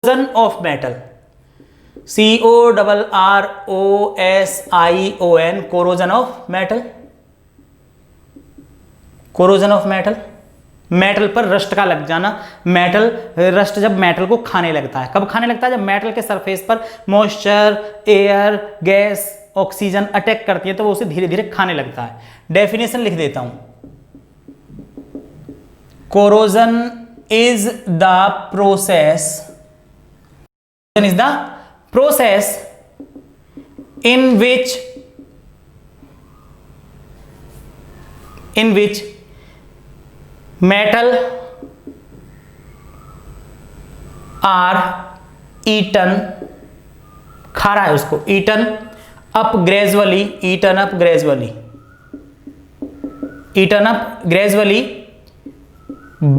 Corrosion of metal, CORROSION, corrosion of metal. Corrosion of metal, metal पर rust का लग जाना। मेटल रस्ट जब मेटल को खाने लगता है, कब खाने लगता है? जब मेटल के सरफेस पर moisture, air, gas, oxygen attack करती है तो वो उसे धीरे धीरे खाने लगता है। डेफिनेशन लिख देता हूं, corrosion is the process is the process in which metal are eaten, खा रहा है उसको, eaten up gradually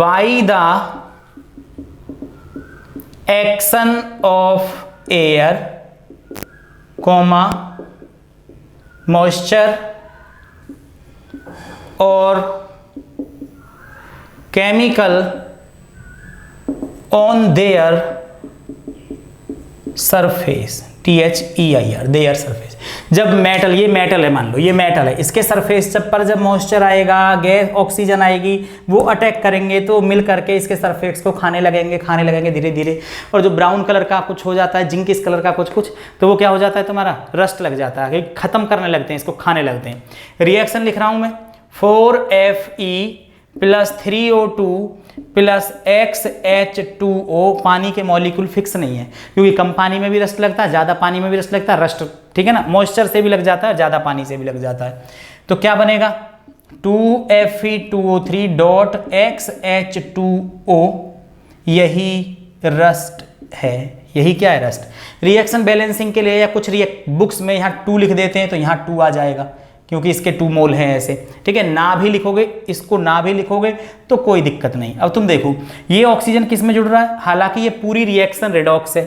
by the action of air, moisture or chemical on their surface, THEIR, their surface। जब मेटल, ये metal है, मान लो ये metal है, इसके सरफेस पर जब मॉइस्चर आएगा, गैस, ऑक्सीजन आएगी, वो अटैक करेंगे तो मिल करके इसके सरफेस को खाने लगेंगे धीरे धीरे। और जो ब्राउन कलर का कुछ हो जाता है, जिंकिस कलर का कुछ तो वो क्या हो जाता है तुम्हारा? रस्ट लग जाता है, खत्म करने लगते हैं, इसको खाने लगते हैं। रिएक्शन लिख रहा हूं मैं, 4Fe + 3O2 + XH2O। पानी के मॉलिक्यूल फिक्स नहीं है, क्योंकि कम पानी में भी रस्ट लगता है, ज़्यादा पानी में भी रस्ट लगता है, रस्ट, ठीक है ना, मॉइस्चर से भी लग जाता है, ज़्यादा पानी से भी लग जाता है। तो क्या बनेगा? 2Fe2O3.XH2O, यही रस्ट है। यही क्या है? रस्ट। रिएक्शन बैलेंसिंग के लिए या कुछ बुक्स में यहाँ 2 लिख देते हैं तो यहाँ 2 आ जाएगा, क्योंकि इसके 2 मोल हैं ऐसे, ठीक है। ना भी लिखोगे, इसको ना भी लिखोगे तो कोई दिक्कत नहीं। अब तुम देखो, ये ऑक्सीजन किस में जुड़ रहा है? हालांकि ये पूरी रिएक्शन रेडॉक्स है,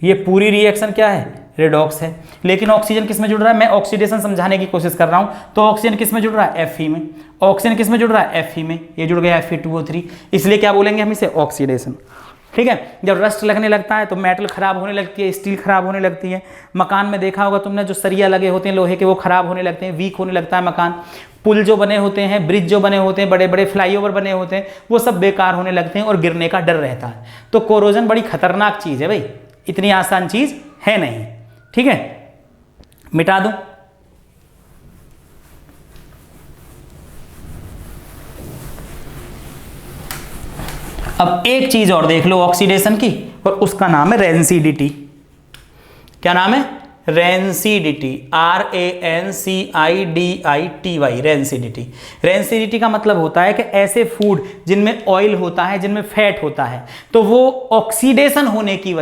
ये पूरी रिएक्शन क्या है? रेडॉक्स है। लेकिन ऑक्सीजन किस में जुड़ रहा है? मैं ऑक्सीडेशन समझाने की कोशिश कर रहा हूं। तो ऑक्सीजन किस में जुड़ रहा है? Fe में। ऑक्सीजन किस में जुड़ रहा है? Fe में। ये जुड़ गया Fe2O3, इसलिए क्या बोलेंगे हम इसे? ऑक्सीडेशन, ठीक है। जब रस्ट लगने लगता है तो मेटल खराब होने लगती है, स्टील खराब होने लगती है। मकान में देखा होगा तुमने, जो सरिया लगे होते हैं लोहे के, वो खराब होने लगते हैं, वीक होने लगता है मकान। पुल जो बने होते हैं, ब्रिज जो बने होते हैं, बड़े बड़े फ्लाईओवर बने होते हैं, वो सब बेकार होने लगते हैं और गिरने का डर रहता है। तो कोरोजन बड़ी खतरनाक चीज है भाई, इतनी आसान चीज है नहीं, ठीक है। मिटा दूं? अब एक चीज और देख लो ऑक्सीडेशन की, और उसका नाम है रेंसिडिटी। क्या नाम है? Rancidity, RANCIDITY, rancidity. रेंसिडिटी का मतलब होता है कि ऐसे फूड जिनमें ऑयल होता है, जिनमें फैट होता है, तो वो ऑक्सीडेशन होने की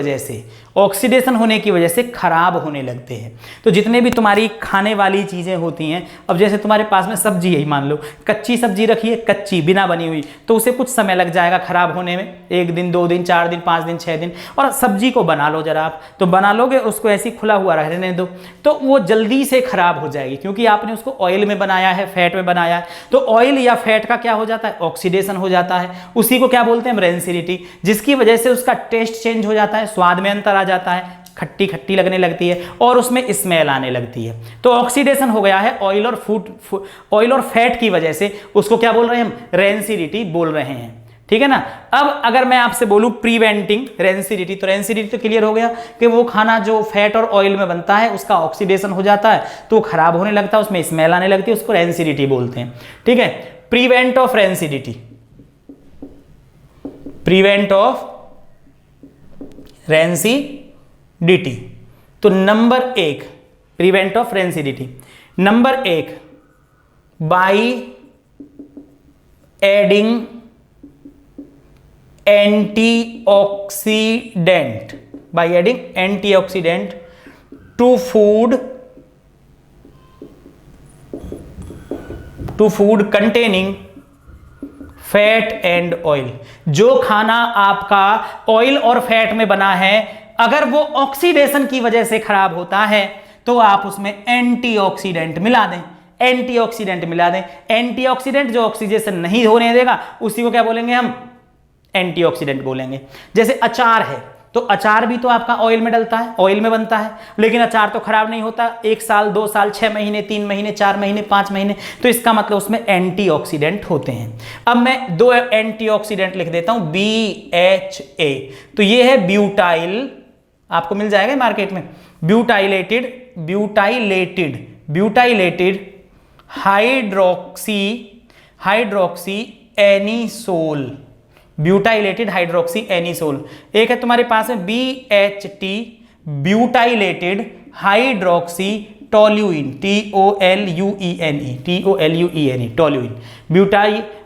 वजह से खराब होने लगते हैं। तो जितने भी तुम्हारी खाने वाली चीजें होती हैं, अब जैसे तुम्हारे पास में सब्जी है, मान लो कच्ची सब्जी रखी है, कच्ची बिना बनी हुई, तो उसे कुछ समय लग जाएगा खराब होने में, 1 दिन, 2 दिन, 4 दिन, 5 दिन, 6 दिन। और सब्जी को बना लो जरा आप, तो बना लोगे, उसको ऐसे खुला हुआ रहने दो, तो वो जल्दी से खराब हो जाएगी, क्योंकि आपने उसको ऑयल में बनाया है, फैट में बनाया है। तो ऑयल या फैट का क्या हो जाता है? ऑक्सीडेशन हो जाता है। उसी को क्या बोलते हैं? रेंसिडिटी, जिसकी वजह से उसका टेस्ट चेंज हो जाता है, स्वाद में अंतर आ जाता है, खट्टी खट्टी लगने लगती है और उसमें स्मेल आने लगती है। तो ऑक्सीडेशन हो गया है ऑयल और फैट की वजह से, उसको क्या बोल रहे हैं हम? रेंसिडिटी बोल रहे हैं, ठीक है ना। अब अगर मैं आपसे बोलूं प्रिवेंटिंग रेंसिडिटी, तो रेंसिडिटी तो क्लियर हो गया कि वो खाना जो फैट और ऑयल में बनता है, उसका ऑक्सीडेशन हो जाता है तो वो खराब होने लगता है, उसमें स्मेल आने लगती है, उसको रेंसिडिटी बोलते हैं, ठीक है। Prevent of rancidity, prevent of rancidity. तो number 1 prevent of rancidity, number 1 by adding antioxidant, by adding antioxidant to food containing fat and oil. जो खाना आपका ऑयल और फैट में बना है, अगर वो ऑक्सीडेशन की वजह से खराब होता है तो आप उसमें एंटीऑक्सीडेंट मिला दें। एंटीऑक्सीडेंट मिला दें। एंटीऑक्सीडेंट जो ऑक्सीडेशन नहीं होने देगा उसी को क्या बोलेंगे हम? एंटीऑक्सीडेंट बोलेंगे। जैसे अचार है, तो अचार भी तो आपका ऑयल में डलता है, ऑयल में बनता है, लेकिन अचार तो खराब नहीं होता 1 साल 2 साल 6 महीने 3 महीने 4 महीने 5 महीने, तो इसका मतलब उसमें एंटीऑक्सीडेंट होते हैं। अब मैं 2 एंटीऑक्सीडेंट लिख देता हूं BHA, तो ये है ब्यूटाइल, आपको मिल जाएगा मार्केट में, butylated hydroxy anisole, butylated hydroxy anisole. एक है तुम्हारे पास में BHT, butylated hydroxy toluene, TOLUENE, toluene,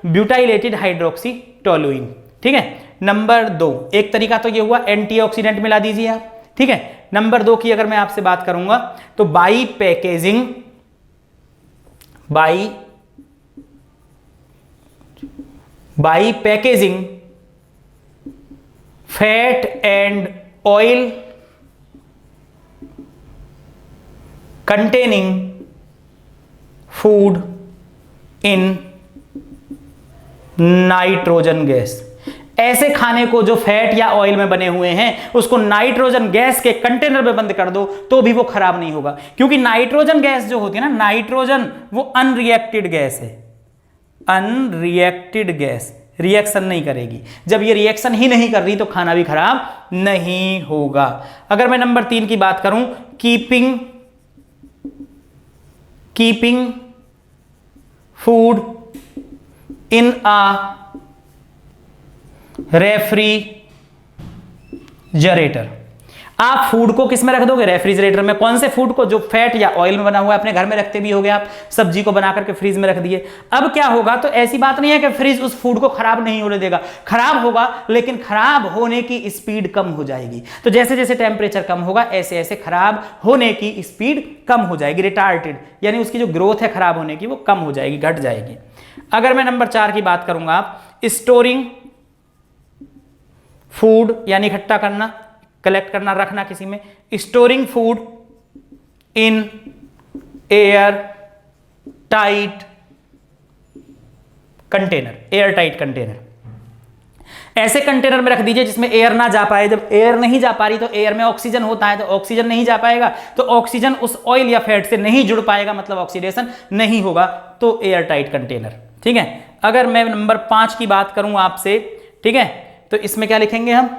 butylated hydroxy toluene. ठीक है। नंबर 2, एक तरीका तो ये हुआ एंटीऑक्सीडेंट मिला दीजिए आप। ठीक है। नंबर 2 की अगर मैं आपसे बात करूंगा तो by packaging fat and oil containing food in nitrogen gas. ऐसे खाने को जो फैट या ऑयल में बने हुए हैं उसको नाइट्रोजन गैस के कंटेनर में बंद कर दो तो भी वो खराब नहीं होगा, क्योंकि नाइट्रोजन गैस जो होती है ना, नाइट्रोजन वो अनरिएक्टेड गैस है, अनरिएक्टेड गैस, रिएक्शन नहीं करेगी। जब ये रिएक्शन ही नहीं कर रही तो खाना भी खराब नहीं होगा। अगर मैं नंबर 3 की बात करूं, keeping food in a refrigerator. आप फूड को किस में रख दोगे? रेफ्रिजरेटर में। कौन से फूड को? जो फैट या ऑयल में बना हुआ है। अपने घर में रखते भी होगे आप, सब्जी को बना करके फ्रीज में रख दिए। अब क्या होगा, तो ऐसी बात नहीं है कि फ्रिज उस फूड को खराब नहीं होने देगा, खराब होगा, लेकिन खराब होने की स्पीड कम हो जाएगी। तो जैसे जैसे टेम्परेचर कम होगा ऐसे ऐसे खराब होने की स्पीड कम हो जाएगी, रिटार्टेड, यानी उसकी जो ग्रोथ है खराब होने की वो कम हो जाएगी, घट जाएगी। अगर मैं नंबर 4 की बात करूंगा, आप स्टोरिंग फूड यानी इकट्ठा करना, कलेक्ट करना, रखना किसी में, storing food in air tight container, air tight container. ऐसे कंटेनर में रख दीजिए जिसमें एयर ना जा पाए। जब एयर नहीं जा पा रही तो एयर में ऑक्सीजन होता है, तो ऑक्सीजन नहीं जा पाएगा तो ऑक्सीजन उस ऑयल या फैट से नहीं जुड़ पाएगा, मतलब ऑक्सीडेशन नहीं होगा, तो एयर टाइट कंटेनर। ठीक है। अगर मैं नंबर 5 की बात करूं आपसे, ठीक है, तो इसमें क्या लिखेंगे हम?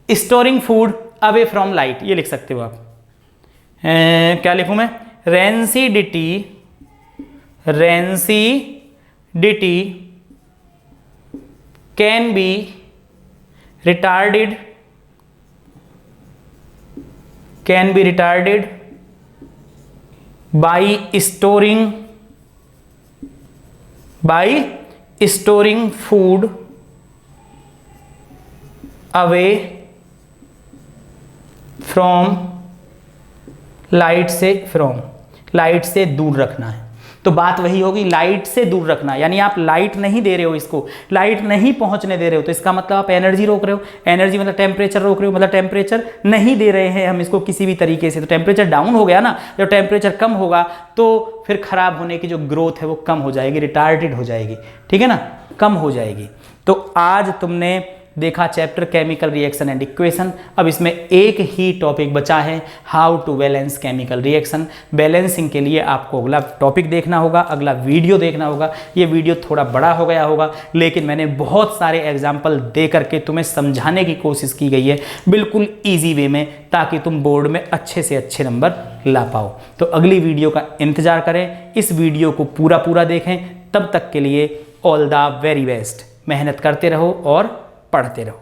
Storing food away from light, ये लिख सकते हो आप। क्या लिखूं मैं? Rancidity can be retarded by storing food away from light से दूर रखना है। तो बात वही होगी, लाइट से दूर रखना, यानी आप लाइट नहीं दे रहे हो, इसको लाइट नहीं पहुंचने दे रहे हो, तो इसका मतलब आप एनर्जी रोक रहे हो। एनर्जी मतलब टेम्परेचर रोक रहे हो, मतलब टेम्परेचर नहीं दे रहे हैं हम इसको किसी भी तरीके से। तो टेम्परेचर डाउन हो गया ना, जब टेम्परेचर कम होगा तो फिर खराब होने की जो ग्रोथ है वो कम हो जाएगी, रिटार्डेड हो जाएगी। ठीक है ना, कम हो जाएगी। तो आज तुमने देखा chapter chemical reaction and equation. अब इसमें एक ही टॉपिक बचा है, how to balance chemical reaction. Balancing के लिए आपको अगला टॉपिक देखना होगा, अगला वीडियो देखना होगा। ये वीडियो थोड़ा बड़ा हो गया होगा, लेकिन मैंने बहुत सारे एग्जाम्पल दे करके तुम्हें समझाने की कोशिश की गई है बिल्कुल ईजी वे में, ताकि तुम बोर्ड में अच्छे से अच्छे नंबर ला पाओ। तो अगली वीडियो का इंतजार करें, इस वीडियो को पूरा देखें। तब तक के लिए ऑल द वेरी बेस्ट। मेहनत करते रहो और पढ़ते रहो।